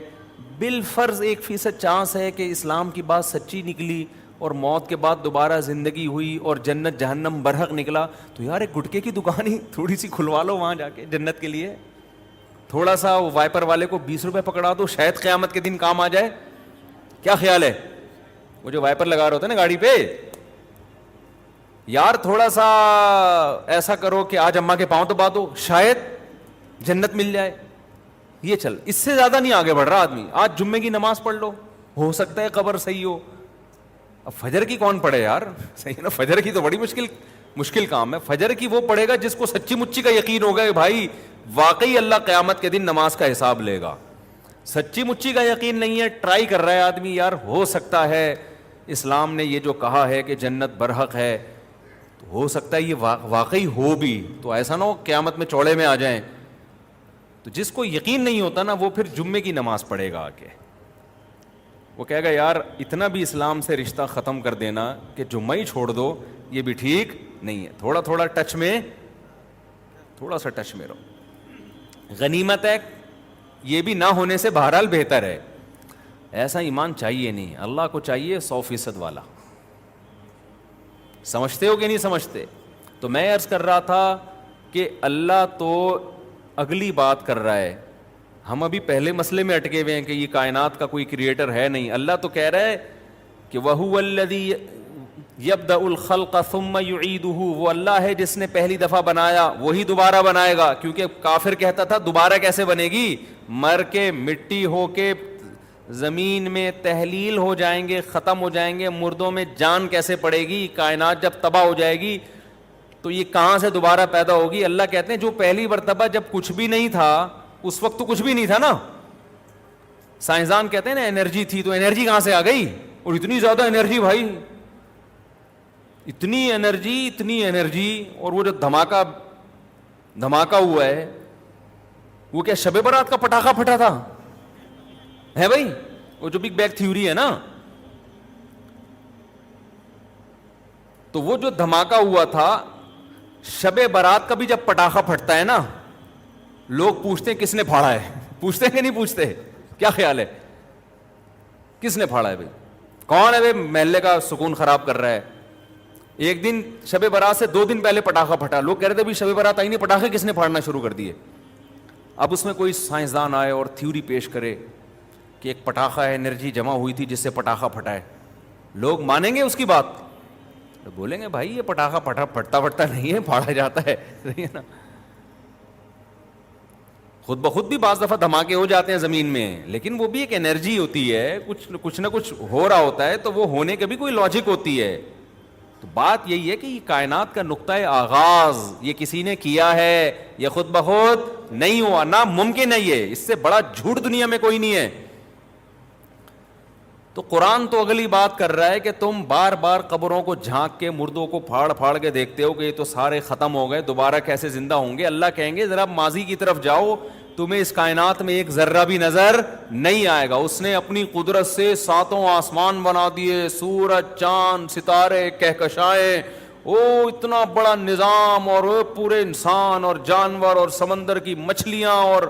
[SPEAKER 1] بالفرض 1% چانس ہے کہ اسلام کی بات سچی نکلی اور موت کے بعد دوبارہ زندگی ہوئی اور جنت جہنم برحق نکلا, تو یار ایک گٹکے کی دکان ہی تھوڑی سی کھلوا لو وہاں جا کے جنت کے لیے. تھوڑا سا وائپر والے کو 20 روپے پکڑا دو, شاید قیامت کے دن کام آ جائے. کیا خیال ہے؟ وہ جو وائپر لگا رہے ہوتے ہیں نا گاڑی پہ, یار تھوڑا سا ایسا کرو کہ آج اماں کے پاؤں دبا دو, شاید جنت مل جائے. یہ چل, اس سے زیادہ نہیں آگے بڑھ رہا آدمی. آج جمعے کی نماز پڑھ لو, ہو سکتا ہے قبر صحیح ہو. اب فجر کی کون پڑھے یار, صحیح نا, فجر کی تو بڑی مشکل کام ہے. فجر کی وہ پڑھے گا جس کو سچی مچی کا یقین ہوگا کہ بھائی واقعی اللہ قیامت کے دن نماز کا حساب لے گا. سچی مچی کا یقین نہیں ہے, ٹرائی کر رہا ہے آدمی, یار ہو سکتا ہے اسلام نے یہ جو کہا ہے کہ جنت برحق ہے, تو ہو سکتا ہے یہ واقعی ہو بھی, تو ایسا نہ ہو قیامت میں چوڑے میں آ جائیں. تو جس کو یقین نہیں ہوتا نا وہ پھر جمعے کی نماز پڑھے گا آ کے, وہ کہے گا یار اتنا بھی اسلام سے رشتہ ختم کر دینا کہ جمعہ ہی چھوڑ دو, یہ بھی ٹھیک نہیں ہے. تھوڑا تھوڑا ٹچ میں, تھوڑا سا ٹچ میں رہو. غنیمت ہے, یہ بھی نہ ہونے سے بہرحال بہتر ہے. ایسا ایمان چاہیے نہیں, اللہ کو چاہیے 100% والا. سمجھتے ہو کہ نہیں سمجھتے؟ تو میں عرض کر رہا تھا کہ اللہ تو اگلی بات کر رہا ہے, ہم ابھی پہلے مسئلے میں اٹکے ہوئے ہیں کہ یہ کائنات کا کوئی کریٹر ہے نہیں. اللہ تو کہہ رہا ہے کہ وَهُوَ الَّذِي یبدأ الخلق ثم یعیدہ، وہ اللہ ہے جس نے پہلی دفعہ بنایا وہی دوبارہ بنائے گا. کیونکہ کافر کہتا تھا دوبارہ کیسے بنے گی، مر کے مٹی ہو کے زمین میں تحلیل ہو جائیں گے، ختم ہو جائیں گے، مردوں میں جان کیسے پڑے گی، کائنات جب تباہ ہو جائے گی تو یہ کہاں سے دوبارہ پیدا ہوگی. اللہ کہتے ہیں جو پہلی مرتبہ جب کچھ بھی نہیں تھا اس وقت تو کچھ بھی نہیں تھا نا. سائنسدان کہتے ہیں نا انرجی تھی، تو انرجی کہاں سے آ گئی، اور اتنی زیادہ انرجی بھائی، اتنی انرجی. اور وہ جو دھماکہ ہوا ہے وہ کیا شب برات کا پٹاخہ پھٹا تھا ہے بھائی، وہ جو بگ بینگ تھیوری ہے نا. تو وہ جو دھماکہ ہوا تھا شب برات کا بھی جب پٹاخہ پھٹتا ہے نا، لوگ پوچھتے ہیں کس نے پھاڑا ہے، پوچھتے ہیں کہ نہیں پوچھتے، کیا خیال ہے کس نے پھاڑا ہے بھائی، کون ہے بھائی محلے کا سکون خراب کر رہا ہے. ایک دن شب برات سے 2 دن پہلے پٹاخہ پھٹا، لوگ کہہ رہے تھے بھی شب برات آئی نہیں، پٹاخے کس نے پھاڑنا شروع کر دیے. اب اس میں کوئی سائنسدان آئے اور تھیوری پیش کرے کہ ایک پٹاخہ ہے، انرجی جمع ہوئی تھی جس سے پٹاخہ پھٹا ہے، لوگ مانیں گے اس کی بات؟ بولیں گے بھائی یہ پٹاخہ پھٹتا نہیں ہے، پھاڑا جاتا ہے. صحیح ہے نا. خود بخود بھی بعض دفعہ دھماکے ہو جاتے ہیں زمین میں، لیکن وہ بھی ایک انرجی ہوتی ہے، کچھ نہ کچھ ہو رہا ہوتا ہے، تو وہ ہونے کے بھی کوئی لاجک ہوتی ہے. تو بات یہی ہے کہ یہ کائنات کا نقطہ آغاز یہ کسی نے کیا ہے، یہ خود بخود نہیں ہوا، ناممکن ہے یہ، اس سے بڑا جھوٹ دنیا میں کوئی نہیں ہے. تو قرآن تو اگلی بات کر رہا ہے کہ تم بار بار قبروں کو جھانک کے مردوں کو پھاڑ کے دیکھتے ہو کہ یہ تو سارے ختم ہو گئے، دوبارہ کیسے زندہ ہوں گے. اللہ کہیں گے ذرا ماضی کی طرف جاؤ، تمہیں اس کائنات میں ایک ذرہ بھی نظر نہیں آئے گا. اس نے اپنی قدرت سے 7 آسمان بنا دیے، سورج، چاند، ستارے، کہکشائیں، اتنا بڑا نظام، اور پورے انسان اور جانور اور سمندر کی مچھلیاں، اور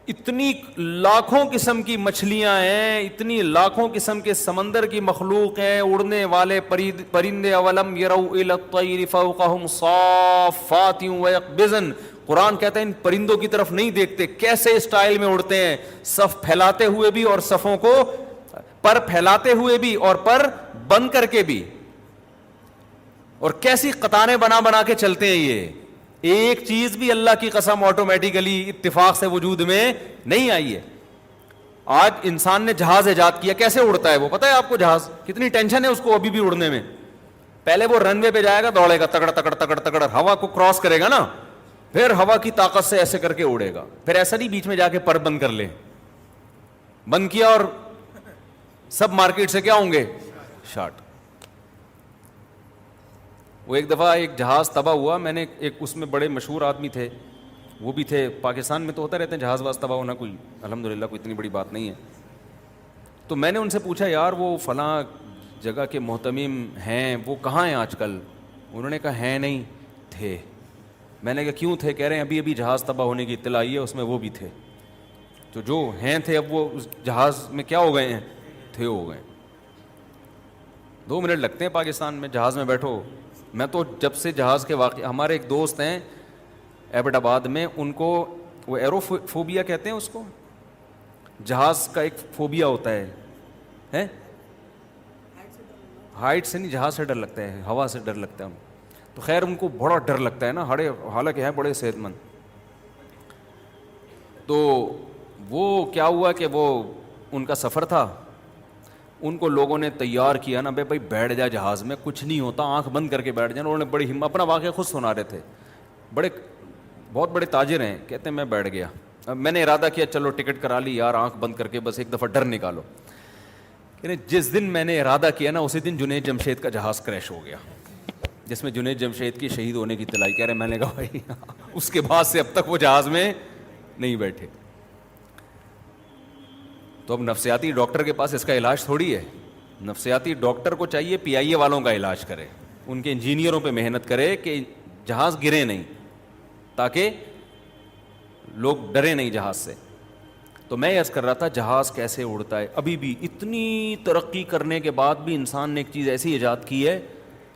[SPEAKER 1] اتنی لاکھوں قسم کی مچھلیاں ہیں، اتنی لاکھوں قسم کے سمندر کی مخلوق ہیں، اڑنے والے پرندے. اولم یروا الی الطیر فوقہم صافات ویقبضن. قرآن کہتا ہے ان پرندوں کی طرف نہیں دیکھتے، کیسے اسٹائل میں اڑتے ہیں، صف پھیلاتے ہوئے بھی اور صفوں کو پر پھیلاتے ہوئے بھی اور پر بند کر کے بھی، اور کیسی قطاریں بنا کے چلتے ہیں. یہ ایک چیز بھی اللہ کی قسم آٹومیٹیکلی اتفاق سے وجود میں نہیں آئی ہے. آج انسان نے جہاز ایجاد کیا، کیسے اڑتا ہے وہ پتہ ہے آپ کو؟ جہاز کتنی ٹینشن ہے اس کو ابھی بھی اڑنے میں. پہلے وہ رن وے پہ جائے گا، دوڑے گا، تکڑ ہوا کو کراس کرے گا نا، پھر ہوا کی طاقت سے ایسے کر کے اڑے گا. پھر ایسا نہیں بیچ میں جا کے پر بند کر لے، بند کیا اور سب مارکیٹ سے کیا ہوں گے، شارٹ. وہ ایک دفعہ ایک جہاز تباہ ہوا، میں نے ایک اس میں بڑے مشہور آدمی تھے، وہ بھی تھے، پاکستان میں تو ہوتا رہتے ہیں جہاز واز تباہ ہونا، کوئی الحمدللہ کوئی اتنی بڑی بات نہیں ہے. تو میں نے ان سے پوچھا یار وہ فلاں جگہ کے محتمم ہیں وہ کہاں ہیں آج کل؟ انہوں نے کہا ہیں نہیں، تھے. میں نے کہا کیوں تھے؟ کہہ رہے ہیں ابھی جہاز تباہ ہونے کی اطلاع آئی ہے، اس میں وہ بھی تھے. تو جو ہیں تھے اب وہ اس جہاز میں کیا ہو گئے ہیں، تھے ہو گئے. 2 منٹ لگتے ہیں پاکستان میں، جہاز میں بیٹھو. میں تو جب سے جہاز کے واقع، ہمارے ایک دوست ہیں ایبٹ آباد میں، ان کو وہ ایروفوبیا کہتے ہیں اس کو، جہاز کا ایک فوبیا ہوتا ہے، ہائٹ سے نہیں، جہاز سے ڈر لگتا ہے، ہوا سے ڈر لگتا ہے. تو خیر ان کو بڑا ڈر لگتا ہے نا، حالانکہ ہیں بڑے صحت مند. تو وہ کیا ہوا کہ وہ ان کا سفر تھا، ان کو لوگوں نے تیار کیا نا، بھائی بیٹھ جا جہاز میں، کچھ نہیں ہوتا، آنکھ بند کر کے بیٹھ جانا. انہوں نے بڑی ہمت، اپنا واقعہ خود سنا رہے تھے، بہت بڑے تاجر ہیں، کہتے ہیں میں بیٹھ گیا. اب میں نے ارادہ کیا چلو ٹکٹ کرا لی یار، آنکھ بند کر کے بس ایک دفعہ ڈر نکالو. یعنی جس دن میں نے ارادہ کیا نا، اسی دن جنید جمشید کا جہاز کریش ہو گیا، جس میں جنید جمشید کی شہید ہونے کی اطلاع. کہہ رہے میں نے کہا بھائی اس کے بعد سے اب تک وہ جہاز میں نہیں بیٹھے. تو اب نفسیاتی ڈاکٹر کے پاس اس کا علاج تھوڑی ہے. نفسیاتی ڈاکٹر کو چاہیے پی آئی اے والوں کا علاج کرے، ان کے انجینئروں پہ محنت کرے کہ جہاز گرے نہیں، تاکہ لوگ ڈرے نہیں جہاز سے. تو میں عرض کر رہا تھا جہاز کیسے اڑتا ہے. ابھی بھی اتنی ترقی کرنے کے بعد بھی انسان نے ایک چیز ایسی ایجاد کی ہے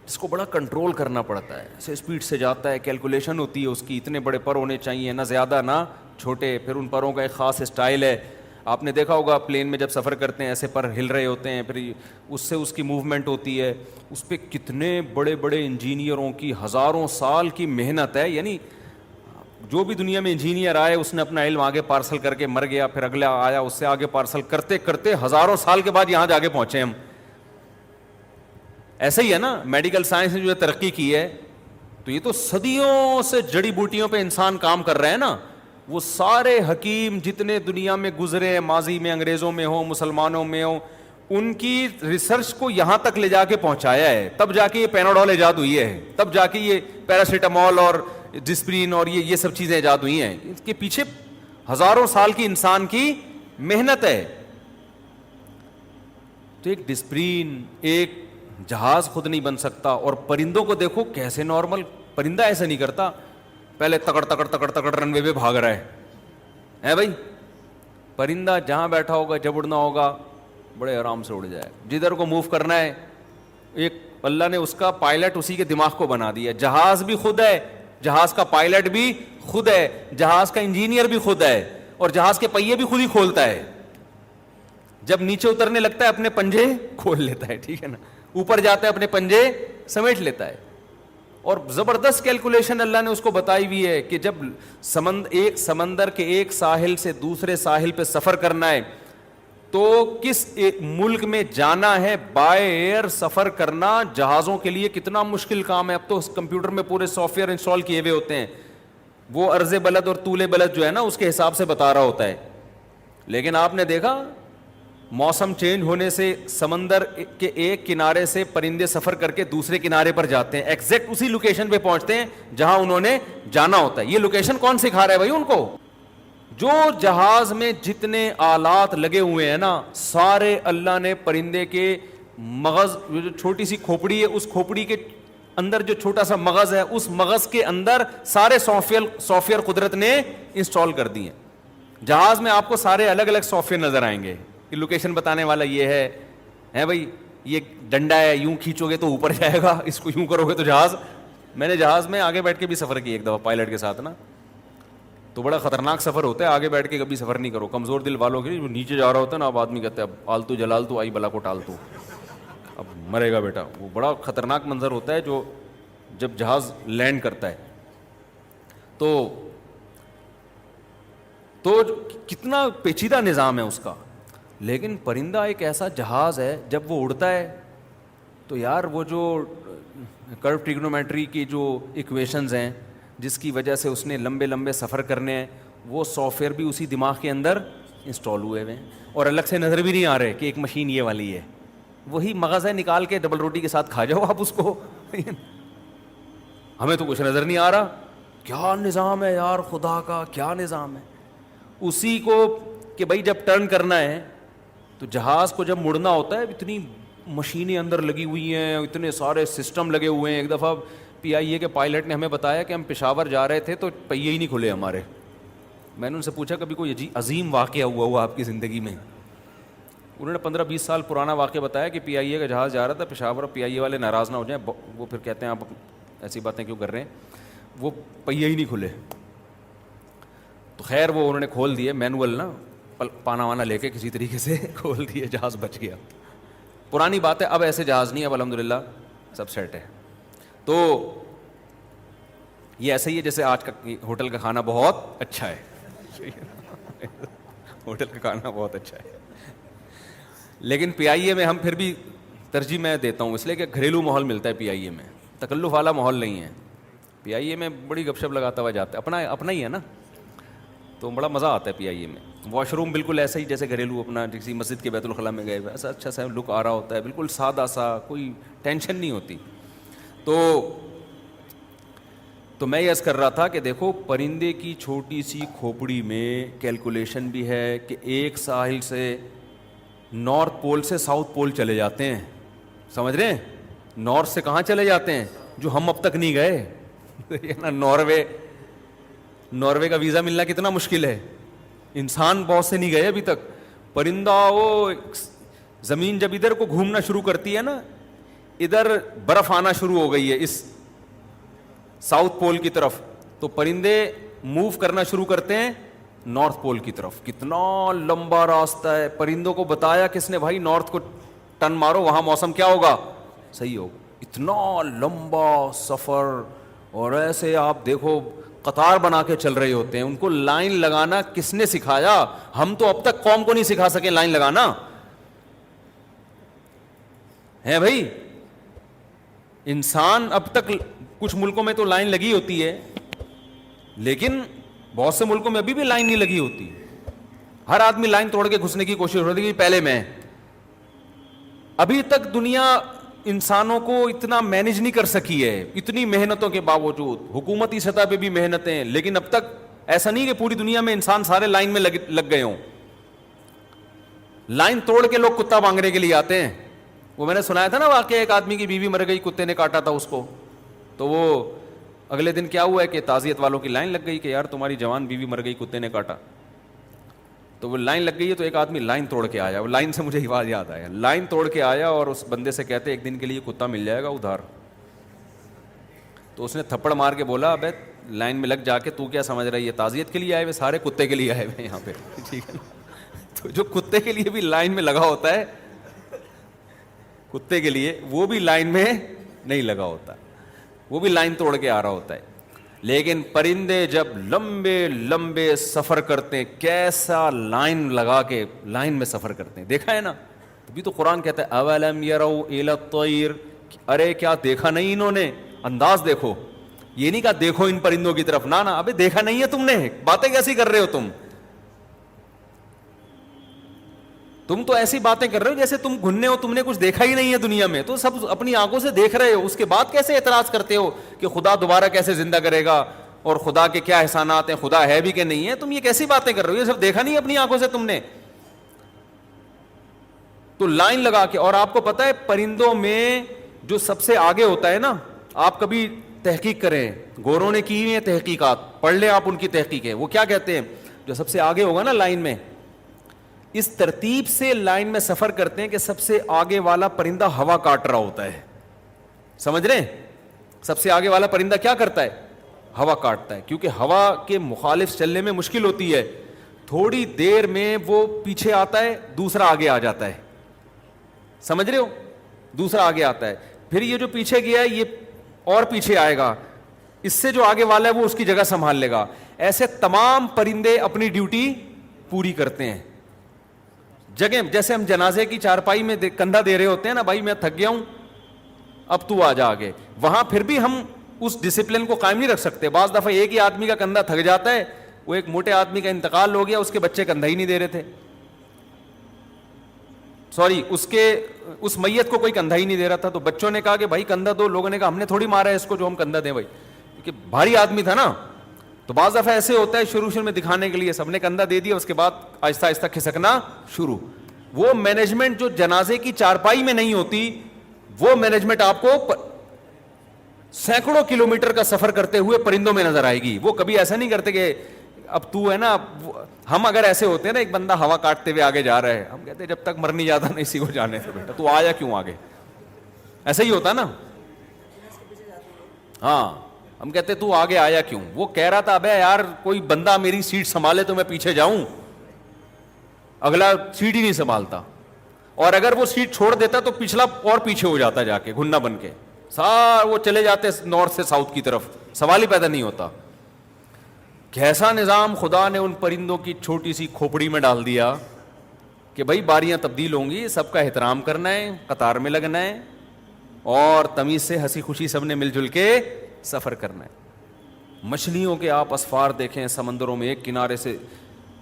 [SPEAKER 1] جس کو بڑا کنٹرول کرنا پڑتا ہے. ایسے اسپیڈ سے جاتا ہے، کیلکولیشن ہوتی ہے اس کی، اتنے بڑے پر ہونے چاہیے، نہ زیادہ نہ چھوٹے، پھر ان پروں کا ایک خاص اسٹائل ہے. آپ نے دیکھا ہوگا پلین میں جب سفر کرتے ہیں ایسے پر ہل رہے ہوتے ہیں, پھر اس سے اس کی موومنٹ ہوتی ہے, اس پہ کتنے بڑے بڑے انجینئروں کی ہزاروں سال کی محنت ہے. یعنی جو بھی دنیا میں انجینئر آئے اس نے اپنا علم آگے پارسل کر کے مر گیا, پھر اگلا آیا اس سے آگے پارسل کرتے کرتے ہزاروں سال کے بعد یہاں جا کے پہنچے ہم. ایسا ہی ہے نا, میڈیکل سائنس نے جو ترقی کی ہے, تو یہ تو صدیوں سے جڑی بوٹیوں پہ انسان کام کر رہے ہیں نا. وہ سارے حکیم جتنے دنیا میں گزرے, ماضی میں انگریزوں میں ہوں مسلمانوں میں ہوں, ان کی ریسرچ کو یہاں تک لے جا کے پہنچایا ہے, تب جا کے یہ پیناڈول ایجاد ہوئی ہے, تب جا کے یہ پیراسیٹامول اور ڈسپرین اور یہ سب چیزیں ایجاد ہوئی ہیں. اس کے پیچھے ہزاروں سال کی انسان کی محنت ہے. تو ایک ڈسپرین, ایک جہاز خود نہیں بن سکتا. اور پرندوں کو دیکھو کیسے نارمل, پرندہ ایسا نہیں کرتا, پہلے تکڑ تکڑ تکڑ تکڑ رن وے پہ بھاگ رہا ہے بھائی. پرندہ جہاں بیٹھا ہوگا, جب اڑنا ہوگا بڑے آرام سے اڑ جائے, جدھر کو موو کرنا ہے. ایک اللہ نے اس کا پائلٹ اسی کے دماغ کو بنا دیا. جہاز بھی خود ہے, جہاز کا پائلٹ بھی خود ہے, جہاز کا انجینئر بھی خود ہے, اور جہاز کے پہیے بھی خود ہی کھولتا ہے. جب نیچے اترنے لگتا ہے اپنے پنجے کھول لیتا ہے, ٹھیک ہے نا, اوپر جاتا ہے اپنے پنجے سمیٹ لیتا ہے. اور زبردست کیلکولیشن اللہ نے اس کو بتائی ہوئی ہے کہ جب ایک سمندر کے ایک ساحل سے دوسرے ساحل پہ سفر کرنا ہے تو کس ایک ملک میں جانا ہے, بائی ایئر سفر کرنا جہازوں کے لیے کتنا مشکل کام ہے. اب تو اس کمپیوٹر میں پورے سافٹ ویئر انسٹال کیے ہوئے ہوتے ہیں, وہ عرض بلد اور طول بلد جو ہے نا اس کے حساب سے بتا رہا ہوتا ہے. لیکن آپ نے دیکھا موسم چینج ہونے سے سمندر کے ایک کنارے سے پرندے سفر کر کے دوسرے کنارے پر جاتے ہیں, ایگزیکٹ اسی لوکیشن پہ پہنچتے ہیں جہاں انہوں نے جانا ہوتا ہے. یہ لوکیشن کون سکھا رہا ہے بھائی ان کو؟ جو جہاز میں جتنے آلات لگے ہوئے ہیں نا, سارے اللہ نے پرندے کے مغز, جو چھوٹی سی کھوپڑی ہے اس کھوپڑی کے اندر جو چھوٹا سا مغز ہے, اس مغز کے اندر سارے سافٹ ویئر قدرت نے انسٹال کر دیے. جہاز میں آپ کو سارے الگ الگ سافٹ ویئر نظر آئیں گے کہ لوکیشن بتانے والا یہ ہے بھائی, یہ ڈنڈا ہے, یوں کھینچو گے تو اوپر جائے گا, اس کو یوں کرو گے تو جہاز. میں نے جہاز میں آگے بیٹھ کے بھی سفر کیا ایک دفعہ پائلٹ کے ساتھ نا, تو بڑا خطرناک سفر ہوتا ہے. آگے بیٹھ کے کبھی سفر نہیں کرو, کمزور دل والوں کے. جو نیچے جا رہا ہوتا ہے نا, اب آدمی کہتے ہیں اب آلتو جلالتو آئی بلا کو ٹالتو, اب مرے گا بیٹا. وہ بڑا خطرناک منظر ہوتا ہے جو جب جہاز لینڈ کرتا ہے. تو کتنا پیچیدہ نظام ہے اس کا. لیکن پرندہ ایک ایسا جہاز ہے, جب وہ اڑتا ہے تو یار وہ جو کرو ٹریگنومیٹری کی جو ایکویشنز ہیں جس کی وجہ سے اس نے لمبے لمبے سفر کرنے ہیں, وہ سافٹ ویئر بھی اسی دماغ کے اندر انسٹال ہوئے ہوئے ہیں, اور الگ سے نظر بھی نہیں آ رہے کہ ایک مشین یہ والی ہے. وہی مغز ہے, نکال کے ڈبل روٹی کے ساتھ کھا جاؤ آپ اس کو. ہمیں تو کچھ نظر نہیں آ رہا. کیا نظام ہے یار خدا کا, کیا نظام ہے. اسی کو کہ بھائی جب ٹرن کرنا ہے تو جہاز کو جب مڑنا ہوتا ہے, اتنی مشینیں اندر لگی ہوئی ہیں, اتنے سارے سسٹم لگے ہوئے ہیں. ایک دفعہ PIA کے پائلٹ نے ہمیں بتایا کہ ہم پشاور جا رہے تھے تو پہیے ہی نہیں کھلے ہمارے. میں نے ان سے پوچھا کبھی کوئی عظیم واقعہ ہوا آپ کی زندگی میں؟ انہوں نے 15-20 سال پرانا واقعہ بتایا کہ PIA کا جہاز جا رہا تھا پشاور, اور PIA والے ناراض نہ ہو جائیں, وہ پھر کہتے ہیں آپ ایسی باتیں کیوں کر رہے ہیں, وہ پہیے ہی نہیں کھلے. تو خیر وہ انہوں نے کھول دیے, مینول نا پانا وانا لے کے کسی طریقے سے کھول دیے, جہاز بچ گیا. پرانی بات ہے, اب ایسے جہاز نہیں, اب الحمدللہ سب سیٹ ہے. تو یہ ایسا ہی ہے جیسے آج کا ہوٹل کا کھانا بہت اچھا ہے, ہوٹل کا کھانا بہت اچھا ہے, لیکن PIA میں ہم پھر بھی ترجیح میں دیتا ہوں اس لیے کہ گھریلو ماحول ملتا ہے PIA میں, تکلف والا ماحول نہیں ہے. PIA میں بڑی گپ شپ لگاتا ہوا جاتا ہے, اپنا ہی ہے نا, تو بڑا مزہ آتا ہے PIA میں. واش روم بالکل ایسا ہی جیسے گھریلو اپنا کسی مسجد کے بیت الخلاء میں گئے, ایسا اچھا سا لک آ رہا ہوتا ہے, بالکل سادہ سا, کوئی ٹینشن نہیں ہوتی. تو میں یہ عرض کر رہا تھا کہ دیکھو پرندے کی چھوٹی سی کھوپڑی میں کیلکولیشن بھی ہے کہ ایک ساحل سے نارتھ پول سے ساؤتھ پول چلے جاتے ہیں, سمجھ رہے ہیں, نارتھ سے کہاں چلے جاتے ہیں جو ہم اب تک نہیں گئے. ناروے کا ویزا ملنا کتنا مشکل ہے, انسان بہت سے نہیں گئے ابھی تک. پرندہ وہ زمین جب ادھر کو گھومنا شروع کرتی ہے نا, ادھر برف آنا شروع ہو گئی ہے اس ساؤتھ پول کی طرف, تو پرندے موو کرنا شروع کرتے ہیں نارتھ پول کی طرف. کتنا لمبا راستہ ہے. پرندوں کو بتایا کس نے, بھائی نارتھ کو ٹن مارو, وہاں موسم کیا ہوگا, صحیح ہوگا. اتنا لمبا سفر, اور ایسے آپ دیکھو قطار بنا کے چل رہے ہوتے ہیں. ان کو لائن لگانا کس نے سکھایا؟ ہم تو اب تک قوم کو نہیں سکھا سکے لائن لگانا ہے بھائی. انسان اب تک, کچھ ملکوں میں تو لائن لگی ہوتی ہے, لیکن بہت سے ملکوں میں ابھی بھی لائن نہیں لگی ہوتی. ہر آدمی لائن توڑ کے گھسنے کی کوشش ہو رہی ہے کہ پہلے میں. ابھی تک دنیا انسانوں کو اتنا مینج نہیں کر سکی ہے, اتنی محنتوں کے باوجود, حکومتی سطح پہ بھی محنتیں, لیکن اب تک ایسا نہیں کہ پوری دنیا میں انسان سارے لائن میں لگ گئے ہوں. لائن توڑ کے لوگ کتا مانگنے کے لیے آتے ہیں. وہ میں نے سنایا تھا نا واقعہ, ایک آدمی کی بیوی مر گئی, کتے نے کاٹا تھا اس کو, تو وہ اگلے دن کیا ہوا ہے کہ تعزیت والوں کی لائن لگ گئی کہ یار تمہاری جوان بیوی مر گئی, کتے نے کاٹا. تو وہ لائن لگ گئی ہے, تو ایک آدمی لائن توڑ کے آیا. وہ لائن سے مجھے آواز یاد آیا, لائن توڑ کے آیا اور اس بندے سے کہتے ایک دن کے لیے کتا مل جائے گا ادھار. تو اس نے تھپڑ مار کے بولا, ابے لائن میں لگ جا کے تو کیا سمجھ رہا ہے یہ تعزیت کے لیے آئے ہوئے, سارے کتے کے لیے آئے ہوئے یہاں پہ, ٹھیک ہے. تو جو کتے کے لیے بھی لائن میں لگا ہوتا ہے, کتے کے لیے وہ بھی لائن میں نہیں لگا ہوتا, وہ بھی لائن توڑ کے آ رہا ہوتا ہے. لیکن پرندے جب لمبے لمبے سفر کرتے ہیں, کیسا لائن لگا کے لائن میں سفر کرتے ہیں, دیکھا ہے نا. تبھی تو قرآن کہتا ہے اولم یروا الی الطیر, ارے کیا دیکھا نہیں انہوں نے, انداز دیکھو. یہ نہیں کہا دیکھو ان پرندوں کی طرف, نہ ابے دیکھا نہیں ہے تم نے, باتیں کیسی کر رہے ہو تم تو ایسی باتیں کر رہے ہو جیسے تم گھننے ہو, تم نے کچھ دیکھا ہی نہیں ہے دنیا میں, تو سب اپنی آنکھوں سے دیکھ رہے ہو. اس کے بعد کیسے اعتراض کرتے ہو کہ خدا دوبارہ کیسے زندہ کرے گا, اور خدا کے کیا احسانات ہیں, خدا ہے بھی کہ نہیں ہے. تم یہ کیسی باتیں کر رہے ہو, یہ سب دیکھا نہیں اپنی آنکھوں سے تم نے. تو لائن لگا کے, اور آپ کو پتا ہے پرندوں میں جو سب سے آگے ہوتا ہے نا, آپ کبھی تحقیق کریں, گوروں نے کی ہیں تحقیقات, پڑھ لیں آپ ان کی تحقیقیں. وہ کیا کہتے ہیں, جو سب سے آگے ہوگا نا لائن میں, اس ترتیب سے لائن میں سفر کرتے ہیں کہ سب سے آگے والا پرندہ ہوا کاٹ رہا ہوتا ہے. سمجھ رہے ہیں, سب سے آگے والا پرندہ کیا کرتا ہے, ہوا کاٹتا ہے, کیونکہ ہوا کے مخالف چلنے میں مشکل ہوتی ہے. تھوڑی دیر میں وہ پیچھے آتا ہے, دوسرا آگے آ جاتا ہے. سمجھ رہے ہو, دوسرا آگے آتا ہے, پھر یہ جو پیچھے گیا ہے یہ اور پیچھے آئے گا, اس سے جو آگے والا ہے وہ اس کی جگہ سنبھال لے گا. ایسے تمام پرندے اپنی ڈیوٹی پوری کرتے ہیں. جگہ جیسے ہم جنازے کی چارپائی میں کندھا دے رہے ہوتے ہیں نا, بھائی میں تھک گیا ہوں اب تو آ جا آگے, وہاں پھر بھی ہم اس ڈسپلن کو قائم نہیں رکھ سکتے. بعض دفعہ ایک ہی آدمی کا کندھا تھک جاتا ہے. وہ ایک موٹے آدمی کا انتقال ہو گیا, اس کے بچے کندھا ہی نہیں دے رہے تھے, سوری اس میت کو کوئی کندھا ہی نہیں دے رہا تھا. تو بچوں نے کہا کہ بھائی کندھا دو. لوگوں نے کہا ہم نے تھوڑی مارا ہے اس کو جو ہم کندھا دیں بھائی, کیونکہ بھاری آدمی تھا نا. تو بعض دفعہ ایسے ہوتا ہے شروع میں دکھانے کے لیے سب نے کندھا دے دیا, اس کے بعد آہستہ آہستہ کھسکنا شروع. وہ مینجمنٹ جو جنازے کی چارپائی میں نہیں ہوتی, وہ مینجمنٹ آپ کو سینکڑوں کلومیٹر کا سفر کرتے ہوئے پرندوں میں نظر آئے گی. وہ کبھی ایسا نہیں کرتے کہ اب تو ہے نا, ہم اگر ایسے ہوتے ہیں نا, ایک بندہ ہوا کاٹتے ہوئے آگے جا رہا ہے, ہم کہتے ہیں جب تک مر نہیں جاتا نہیں اسی کو جانے سے بیٹا تو آیا کیوں آگے, ایسا ہی ہوتا نا. ہاں, ہم کہتے تو آگے آیا کیوں. وہ کہہ رہا تھا ابے یار کوئی بندہ میری سیٹ سنبھالے تو میں پیچھے جاؤں, اگلا سیٹ ہی نہیں سنبھالتا, اور اگر وہ سیٹ چھوڑ دیتا تو پچھلا اور پیچھے ہو جاتا جا کے گھننا بن کے, وہ چلے جاتے نارتھ سے ساؤتھ کی طرف, سوال ہی پیدا نہیں ہوتا. کیسا نظام خدا نے ان پرندوں کی چھوٹی سی کھوپڑی میں ڈال دیا کہ بھائی باریاں تبدیل ہوں گی, سب کا احترام کرنا ہے, قطار میں لگنا ہے, اور تمیز سے ہنسی خوشی سب نے مل جل کے سفر کرنا ہے. مچھلیوں کے آپ اسفار دیکھیں سمندروں میں, ایک کنارے سے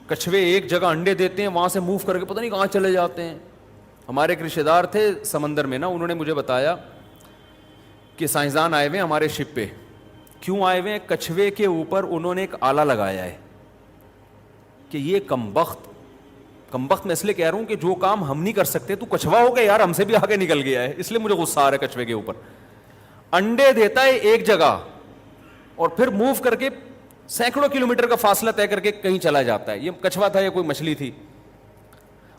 [SPEAKER 1] کچھوے ایک جگہ انڈے دیتے ہیں, وہاں سے موو کر کے پتہ نہیں کہاں چلے جاتے ہیں. ہمارے ایک رشتے دار تھے سمندر میں نا, انہوں نے مجھے بتایا کہ سائنسدان آئے ہوئے ہیں ہمارے شپ پہ. کیوں آئے ہوئے ہیں, کچھوے کے اوپر انہوں نے ایک آلہ لگایا ہے کہ یہ کمبخت میں اس لیے کہہ رہا ہوں کہ جو کام ہم نہیں کر سکتے, تو کچھوا ہو گیا یار, ہم سے بھی آگے نکل گیا ہے, اس لیے مجھے غصہ آ رہا ہے کچھوے کے اوپر. انڈے دیتا ہے ایک جگہ اور پھر موو کر کے سینکڑوں کلومیٹر کا فاصلہ طے کر کے کہیں چلا جاتا ہے. یہ کچھوا تھا یا کوئی مچھلی تھی,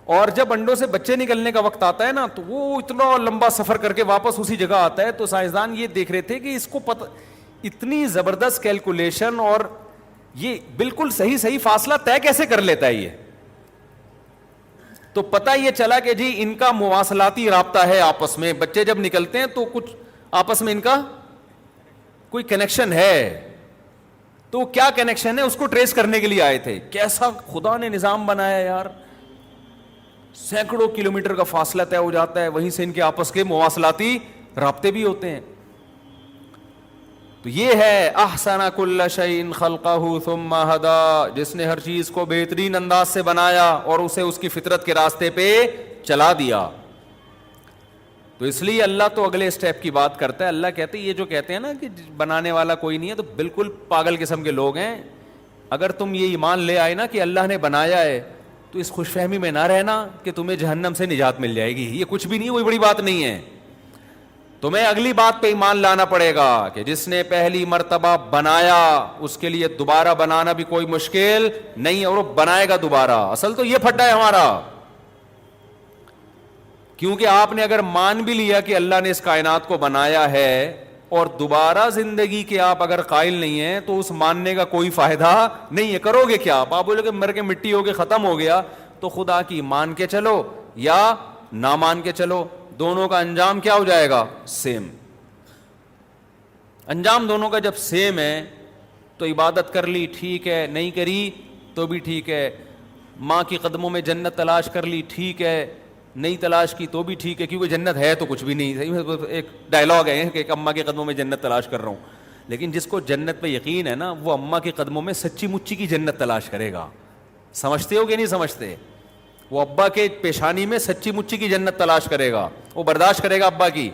[SPEAKER 1] اور جب انڈوں سے بچے نکلنے کا وقت آتا ہے نا, تو وہ اتنا لمبا سفر کر کے واپس اسی جگہ آتا ہے. تو سائنسدان یہ دیکھ رہے تھے کہ اس کو اتنی زبردست کیلکولیشن اور یہ بالکل صحیح صحیح فاصلہ طے کیسے کر لیتا ہے یہ؟ تو پتہ یہ چلا کہ جی ان کا مواصلاتی رابطہ ہے آپس میں. بچے جب نکلتے ہیں تو کچھ آپس میں ان کا کوئی کنیکشن ہے. تو کیا کنیکشن ہے اس کو ٹریس کرنے کے لیے آئے تھے. کیسا خدا نے نظام بنایا یار, سینکڑوں کلومیٹر کا فاصلہ طے ہو جاتا ہے, وہیں سے ان کے آپس کے مواصلاتی رابطے بھی ہوتے ہیں. تو یہ ہے احسن کل شیء خلقہ ثم ہدی, جس نے ہر چیز کو بہترین انداز سے بنایا اور اسے اس کی فطرت کے راستے پہ چلا دیا. تو اس لیے اللہ تو اگلے اسٹیپ کی بات کرتا ہے. اللہ کہتے ہیں یہ جو کہتے ہیں نا کہ بنانے والا کوئی نہیں ہے, تو بالکل پاگل قسم کے لوگ ہیں. اگر تم یہ ایمان لے آئے نا کہ اللہ نے بنایا ہے, تو اس خوش فہمی میں نہ رہنا کہ تمہیں جہنم سے نجات مل جائے گی. یہ کچھ بھی نہیں, کوئی بڑی بات نہیں ہے. تمہیں اگلی بات پہ ایمان لانا پڑے گا کہ جس نے پہلی مرتبہ بنایا اس کے لیے دوبارہ بنانا بھی کوئی مشکل نہیں ہے, اور وہ بنائے گا دوبارہ. اصل تو یہ پھٹا ہے ہمارا, کیونکہ آپ نے اگر مان بھی لیا کہ اللہ نے اس کائنات کو بنایا ہے اور دوبارہ زندگی کے آپ اگر قائل نہیں ہیں, تو اس ماننے کا کوئی فائدہ نہیں ہے. کرو گے کیا؟ آپ بولو کہ مر کے مٹی ہو کے ختم ہو گیا. تو خدا کی مان کے چلو یا نہ مان کے چلو, دونوں کا انجام کیا ہو جائے گا؟ سیم. انجام دونوں کا جب سیم ہے تو عبادت کر لی ٹھیک ہے, نہیں کری تو بھی ٹھیک ہے. ماں کی قدموں میں جنت تلاش کر لی ٹھیک ہے, نہیں تلاش کی تو بھی ٹھیک ہے, کیونکہ جنت ہے تو کچھ بھی نہیں. ایک ڈائلاگ ہے کہ ایک اماں کے قدموں میں جنت تلاش کر رہا ہوں, لیکن جس کو جنت پہ یقین ہے نا, وہ اماں کے قدموں میں سچی مچی کی جنت تلاش کرے گا. سمجھتے ہو کہ نہیں سمجھتے؟ وہ ابا کے پیشانی میں سچی مچی کی جنت تلاش کرے گا, وہ برداشت کرے گا ابا کی.